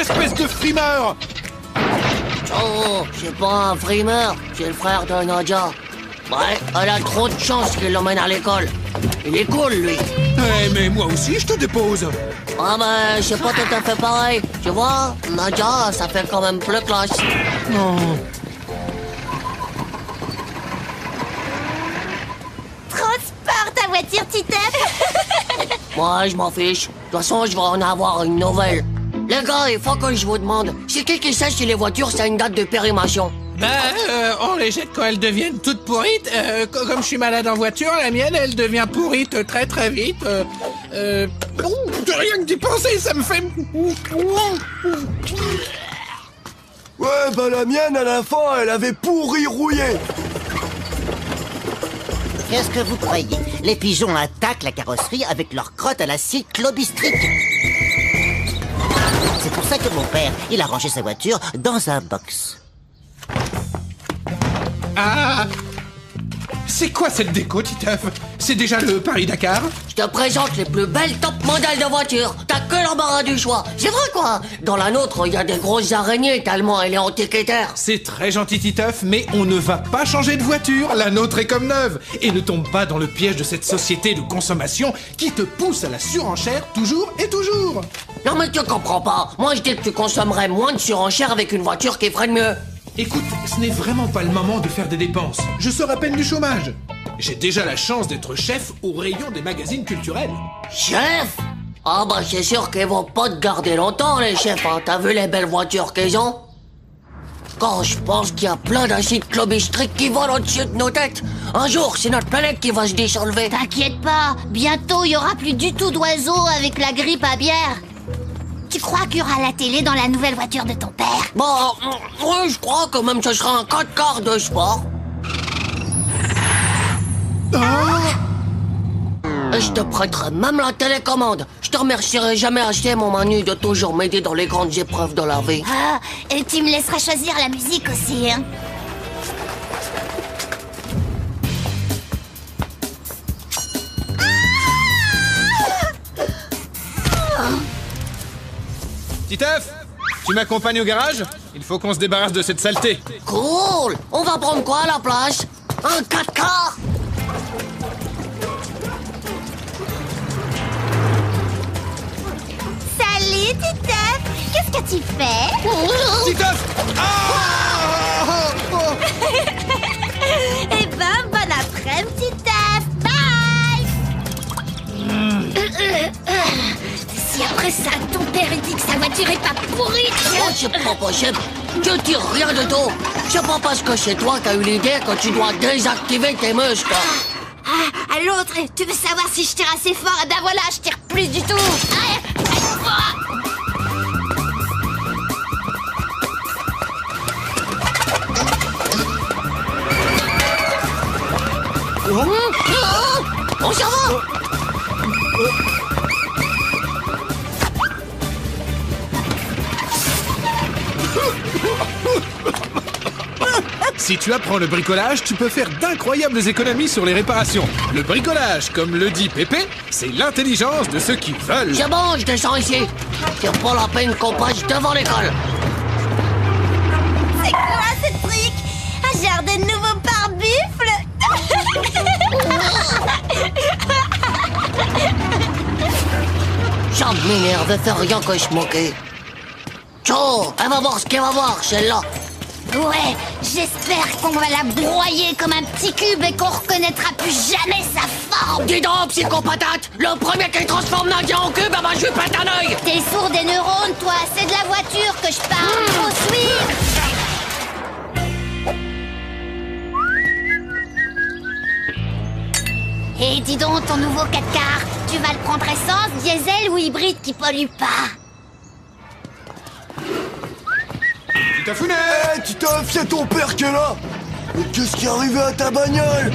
espèce de frimeur! Oh, c'est pas un frimeur, c'est le frère de Nadia. Ouais, elle a trop de chance qu'il l'emmène à l'école. Il est cool, lui. Eh, mais moi aussi, je te dépose. Ah ben, c'est pas tout à fait pareil. Tu vois, Nadia, ça fait quand même plus classe. Non. Transport ta voiture, Titeuf. Moi, je m'en fiche. De toute façon, je vais en avoir une nouvelle. Les gars, il faut que je vous demande, c'est qui sait si les voitures, ça a une date de périmation? On les jette quand elles deviennent toutes pourrites. Comme je suis malade en voiture, la mienne, elle devient pourrite très très vite. De rien que d'y penser, ça me fait... Ouais, bah la mienne, à la fin, elle avait pourri rouillé. Qu'est-ce que vous croyez? Les pigeons attaquent la carrosserie avec leurs crottes à l'acide clobistrique. C'est pour ça que mon père, il a rangé sa voiture dans un box. Ah! C'est quoi cette déco, Titeuf? C'est déjà le Paris-Dakar? Je te présente les plus belles top modèles de voitures. T'as que l'embarras du choix. C'est vrai, quoi. Dans la nôtre, il y a des grosses araignées tellement elle est antiquitaire. C'est très gentil, Titeuf, mais on ne va pas changer de voiture. La nôtre est comme neuve. Et ne tombe pas dans le piège de cette société de consommation qui te pousse à la surenchère toujours et toujours. Non mais tu comprends pas. Moi je dis que tu consommerais moins de surenchère avec une voiture qui ferait de mieux. Écoute, ce n'est vraiment pas le moment de faire des dépenses. Je sors à peine du chômage. J'ai déjà la chance d'être chef au rayon des magazines culturels. Chef? Ah bah c'est sûr qu'ils vont pas te garder longtemps les chefs, hein. T'as vu les belles voitures qu'ils ont? Quand je pense qu'il y a plein d'acides clobistriques qui volent au-dessus de nos têtes. Un jour, c'est notre planète qui va se dissolver. T'inquiète pas, bientôt il y aura plus du tout d'oiseaux avec la grippe aviaire. Tu crois qu'il y aura la télé dans la nouvelle voiture de ton père? Bon, oui, je crois que même ce sera un 4x4 de sport. Et je te prêterai même la télécommande. Je te remercierai jamais acheter mon manu de toujours m'aider dans les grandes épreuves de la vie. Ah, et tu me laisseras choisir la musique aussi, hein? Titeuf, tu m'accompagnes au garage? Il faut qu'on se débarrasse de cette saleté. Cool. On va prendre quoi à la place? Un 4x4? Salut, Titeuf. Qu'est-ce que tu fais? Titeuf! Ah! Eh ben, bon après-midi, Titeuf. Bye. Si après ça, ton père il dit que sa voiture est pas pourrie, Oh, c'est pas possible. Je tire rien de tout. C'est pas parce que c'est toi qui as eu l'idée que tu dois désactiver tes muscles. Ah, à l'autre, tu veux savoir si je tire assez fort? Eh ben voilà, je tire plus du tout. On s'en va. Si tu apprends le bricolage, tu peux faire d'incroyables économies sur les réparations. Le bricolage, comme le dit Pépé, c'est l'intelligence de ceux qui veulent. C'est bon, je descends ici. C'est pas la peine qu'on passe devant l'école. C'est quoi ce truc? Un jardin de nouveau par buffle. Ça m'énerve, fait rien que se moquer. Tcho, elle va voir ce qu'elle va voir, celle-là. Ouais, j'espère qu'on va la broyer comme un petit cube et qu'on reconnaîtra plus jamais sa forme. Dis donc, psychopatate, le premier qui transforme Nadia en cube, bah je lui pète un œil. T'es sourd des neurones, toi. C'est de la voiture que je parle. Faut suivre. Et dis donc, ton nouveau 4x4, tu vas le prendre essence, diesel ou hybride qui pollue pas? Titafounet! Eh, Titeuf, c'est ton père qui est là. Mais qu'est-ce qui est arrivé à ta bagnole?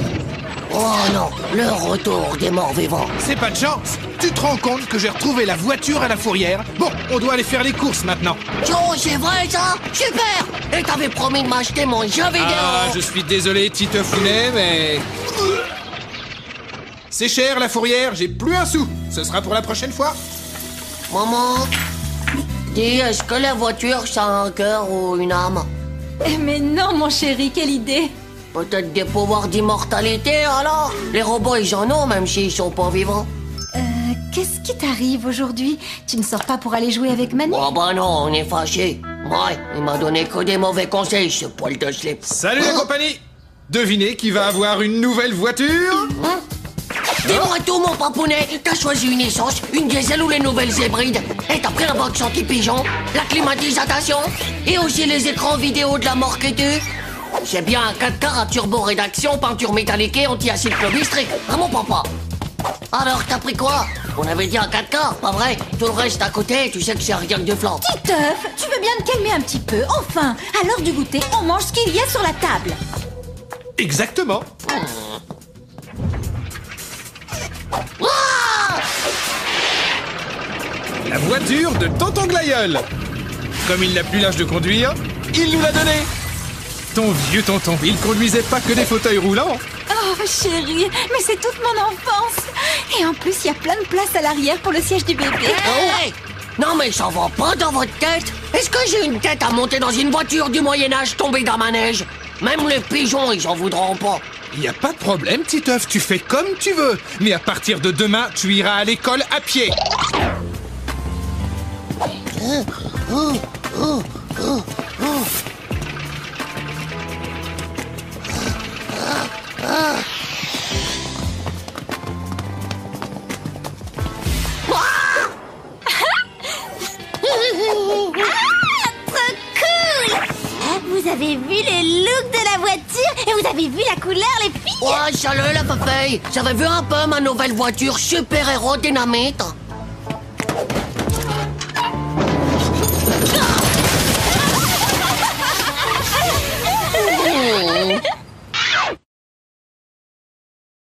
Oh non, le retour des morts vivants. C'est pas de chance. Tu te rends compte que j'ai retrouvé la voiture à la fourrière? Bon, on doit aller faire les courses maintenant. Tcho, c'est vrai ça? Super. Et t'avais promis de m'acheter mon jeu vidéo. Ah, je suis désolé, Titafounet, mais... C'est cher, la fourrière, j'ai plus un sou. Ce sera pour la prochaine fois. Maman, Dis, est-ce que la voiture, ça a un cœur ou une âme? Mais non, mon chéri, quelle idée! Peut-être des pouvoirs d'immortalité, alors? Les robots, ils en ont, même s'ils sont pas vivants. Qu'est-ce qui t'arrive aujourd'hui? Tu ne sors pas pour aller jouer avec Manu? Oh bah non, on est fâchés. Ouais, il m'a donné que des mauvais conseils, ce poil de slip. Salut la compagnie! Devinez qui va avoir une nouvelle voiture? Dis-moi tout, mon papounet. T'as choisi une essence, une diesel ou les nouvelles hybrides? Et t'as pris la box anti-pigeon, la climatisation et aussi les écrans vidéo de la mort que tu? C'est bien un 4x4 à turbo-rédaction, peinture métallique et anti-acide clobistrique. Ah mon papa? Alors, t'as pris quoi? On avait dit un 4x4, pas vrai? Tout le reste à côté, tu sais que c'est rien que de flan. Titeuf, tu veux bien te calmer un petit peu? Enfin, à l'heure du goûter, on mange ce qu'il y a sur la table. Exactement. La voiture de Tonton Glaïeul. Comme il n'a plus l'âge de conduire, il nous l'a donné. Ton vieux tonton, il conduisait pas que des fauteuils roulants. Oh, chérie, mais c'est toute mon enfance. Et en plus, il y a plein de place à l'arrière pour le siège du bébé. Hey! Non mais ça va pas dans votre tête? Est-ce que j'ai une tête à monter dans une voiture du Moyen-Âge tombée d'un manège? Même les pigeons, ils en voudront pas. Il n'y a pas de problème, Titeuf, tu fais comme tu veux. Mais à partir de demain, tu iras à l'école à pied. Vous avez vu le look de la voiture? Et vous avez vu la couleur, les filles? Ouais, salut la papay. J'avais vu un peu ma nouvelle voiture super-héros dynamite.